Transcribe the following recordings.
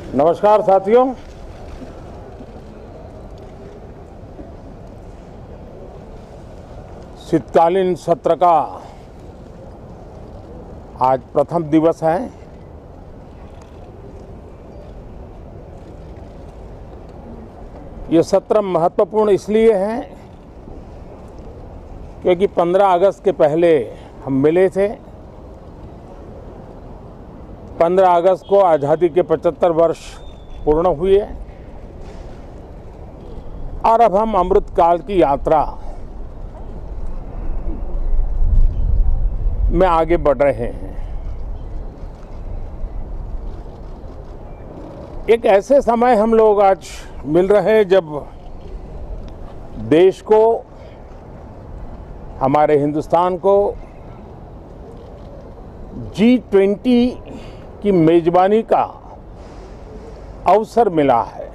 नमस्कार साथियों, शीतकालीन सत्र का आज प्रथम दिवस है। ये सत्र महत्वपूर्ण इसलिए है क्योंकि 15 अगस्त के पहले हम मिले थे। 15 अगस्त को आज़ादी के 75 वर्ष पूर्ण हुए और अब हम अमृतकाल की यात्रा में आगे बढ़ रहे हैं। एक ऐसे समय हम लोग आज मिल रहे हैं जब देश को, हमारे हिंदुस्तान को G20 की मेजबानी का अवसर मिला है।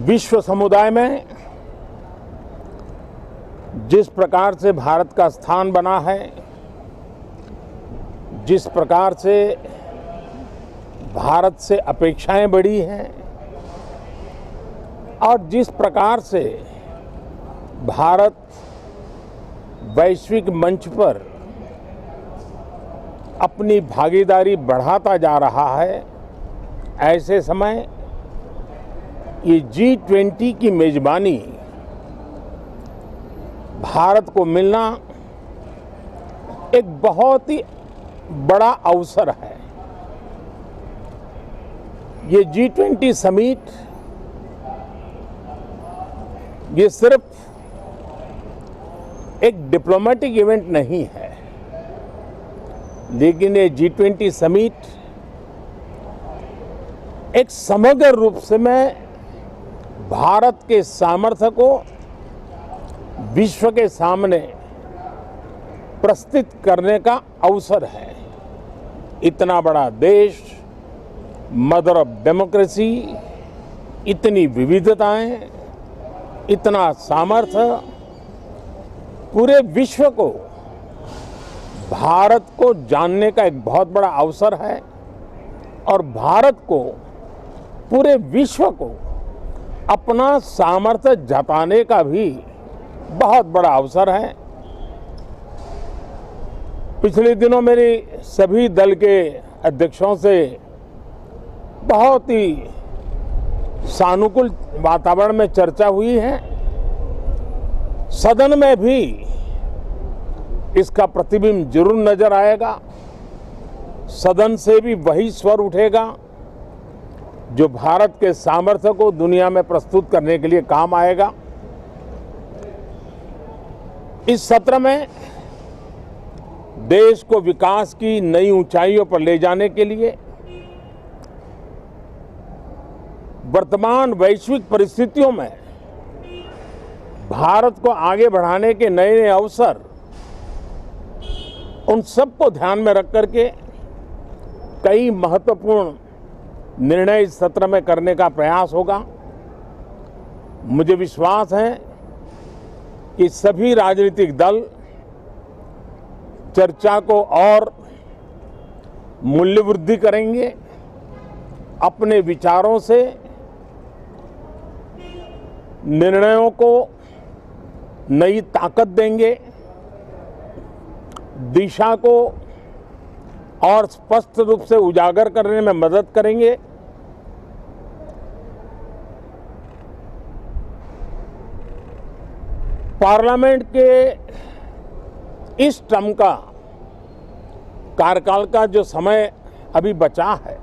विश्व समुदाय में जिस प्रकार से भारत का स्थान बना है, जिस प्रकार से भारत से अपेक्षाएं बढ़ी हैं और जिस प्रकार से भारत वैश्विक मंच पर अपनी भागीदारी बढ़ाता जा रहा है, ऐसे समय ये G20 की मेजबानी भारत को मिलना एक बहुत ही बड़ा अवसर है। ये G20 समिट ये सिर्फ एक डिप्लोमेटिक इवेंट नहीं है, लेकिन ये G20 समिट एक समग्र रूप से में भारत के सामर्थ्य को विश्व के सामने प्रस्तुत करने का अवसर है। इतना बड़ा देश, मदर ऑफ डेमोक्रेसी, इतनी विविधताएं, इतना सामर्थ्य, पूरे विश्व को भारत को जानने का एक बहुत बड़ा अवसर है और भारत को, पूरे विश्व को अपना सामर्थ्य जताने का भी बहुत बड़ा अवसर है। पिछले दिनों मेरी सभी दल के अध्यक्षों से बहुत ही सानुकूल वातावरण में चर्चा हुई है। सदन में भी इसका प्रतिबिंब जरूर नजर आएगा। सदन से भी वही स्वर उठेगा जो भारत के सामर्थ्य को दुनिया में प्रस्तुत करने के लिए काम आएगा। इस सत्र में देश को विकास की नई ऊंचाइयों पर ले जाने के लिए वर्तमान वैश्विक परिस्थितियों में भारत को आगे बढ़ाने के नए नए अवसर, उन सबको ध्यान में रख करके कई महत्वपूर्ण निर्णय इस सत्र में करने का प्रयास होगा। मुझे विश्वास है कि सभी राजनीतिक दल चर्चा को और मूल्य वृद्धि करेंगे, अपने विचारों से निर्णयों को नई ताकत देंगे, दिशा को और स्पष्ट रूप से उजागर करने में मदद करेंगे। पार्लियामेंट के इस टर्म का कार्यकाल का जो समय अभी बचा है,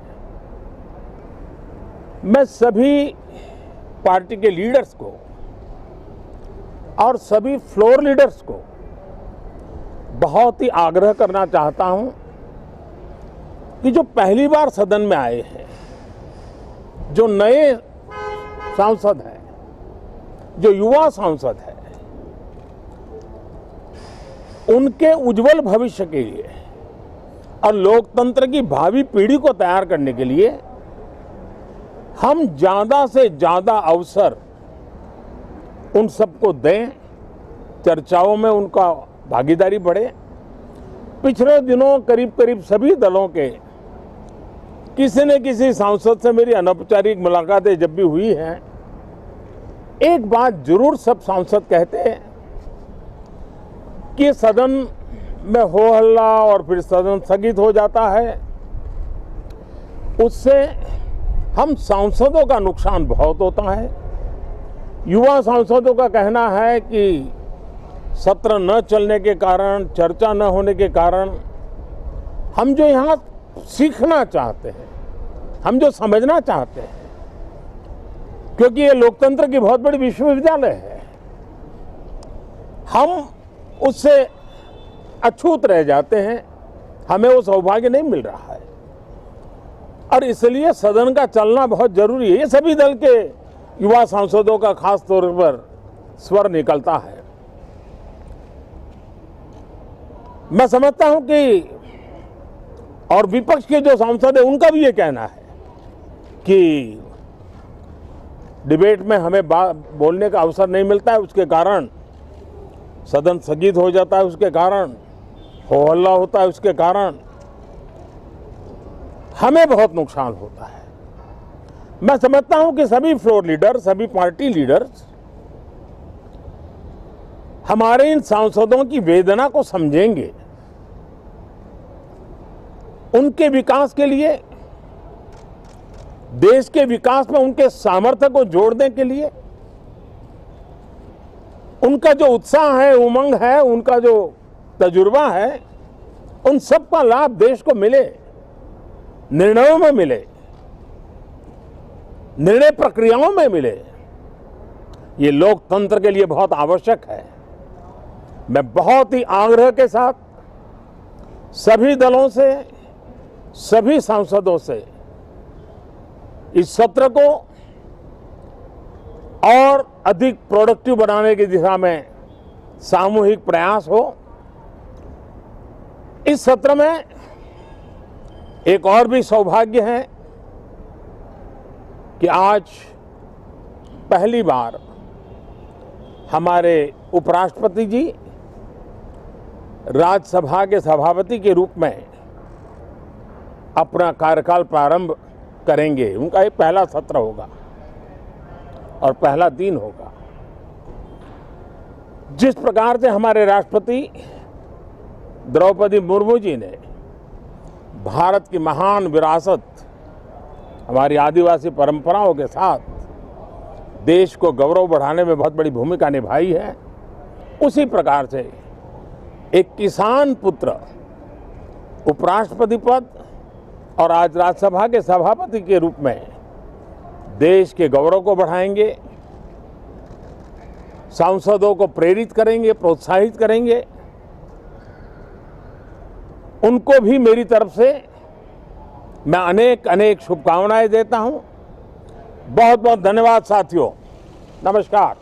मैं सभी पार्टी के लीडर्स को और सभी फ्लोर लीडर्स को बहुत ही आग्रह करना चाहता हूं कि जो पहली बार सदन में आए हैं, जो नए सांसद हैं, जो युवा सांसद हैं, उनके उज्जवल भविष्य के लिए और लोकतंत्र की भावी पीढ़ी को तैयार करने के लिए हम ज्यादा से ज्यादा अवसर उन सबको दें, चर्चाओं में उनका भागीदारी बढ़े पिछले दिनों करीब करीब सभी दलों के किसी न किसी सांसद से मेरी अनौपचारिक मुलाकातें जब भी हुई हैं, एक बात जरूर सब सांसद कहते हैं कि सदन में हो हल्ला और फिर सदन स्थगित हो जाता है, उससे हम सांसदों का नुकसान बहुत होता है। युवा सांसदों का कहना है कि सत्र न चलने के कारण, चर्चा न होने के कारण हम जो यहाँ सीखना चाहते हैं, हम जो समझना चाहते हैं, क्योंकि ये लोकतंत्र की बहुत बड़ी विश्वविद्यालय है, हम उससे अछूत रह जाते हैं, हमें वो सौभाग्य नहीं मिल रहा है और इसलिए सदन का चलना बहुत जरूरी है। ये सभी दल के युवा सांसदों का खास तौर पर स्वर निकलता है। मैं समझता हूं कि और विपक्ष के जो सांसद है उनका भी ये कहना है कि डिबेट में हमें बोलने का अवसर नहीं मिलता है, उसके कारण सदन स्थगित हो जाता है, उसके कारण हो हल्ला होता है, उसके कारण हमें बहुत नुकसान होता है। मैं समझता हूं कि सभी फ्लोर लीडर, सभी पार्टी लीडर्स हमारे इन सांसदों की वेदना को समझेंगे, उनके विकास के लिए, देश के विकास में उनके सामर्थ्य को जोड़ने के लिए, उनका जो उत्साह है, उमंग है, उनका जो तजुर्बा है, उन सब का लाभ देश को मिले, निर्णयों में मिले, निर्णय प्रक्रियाओं में मिले। ये लोकतंत्र के लिए बहुत आवश्यक है। मैं बहुत ही आग्रह के साथ सभी दलों से, सभी सांसदों से इस सत्र को और अधिक प्रोडक्टिव बनाने की दिशा में सामूहिक प्रयास हो। इस सत्र में एक और भी सौभाग्य है कि आज पहली बार हमारे उपराष्ट्रपति जी राज्यसभा के सभापति के रूप में अपना कार्यकाल प्रारंभ करेंगे। उनका ये पहला सत्र होगा और पहला दिन होगा। जिस प्रकार से हमारे राष्ट्रपति द्रौपदी मुर्मू जी ने भारत की महान विरासत, हमारी आदिवासी परंपराओं के साथ देश को गौरव बढ़ाने में बहुत बड़ी भूमिका निभाई है, उसी प्रकार से एक किसान पुत्र उपराष्ट्रपति पद और आज राज्यसभा के सभापति के रूप में देश के गौरव को बढ़ाएंगे, सांसदों को प्रेरित करेंगे, प्रोत्साहित करेंगे। उनको भी मेरी तरफ से मैं अनेक अनेक शुभकामनाएं देता हूं। बहुत बहुत धन्यवाद साथियों। नमस्कार।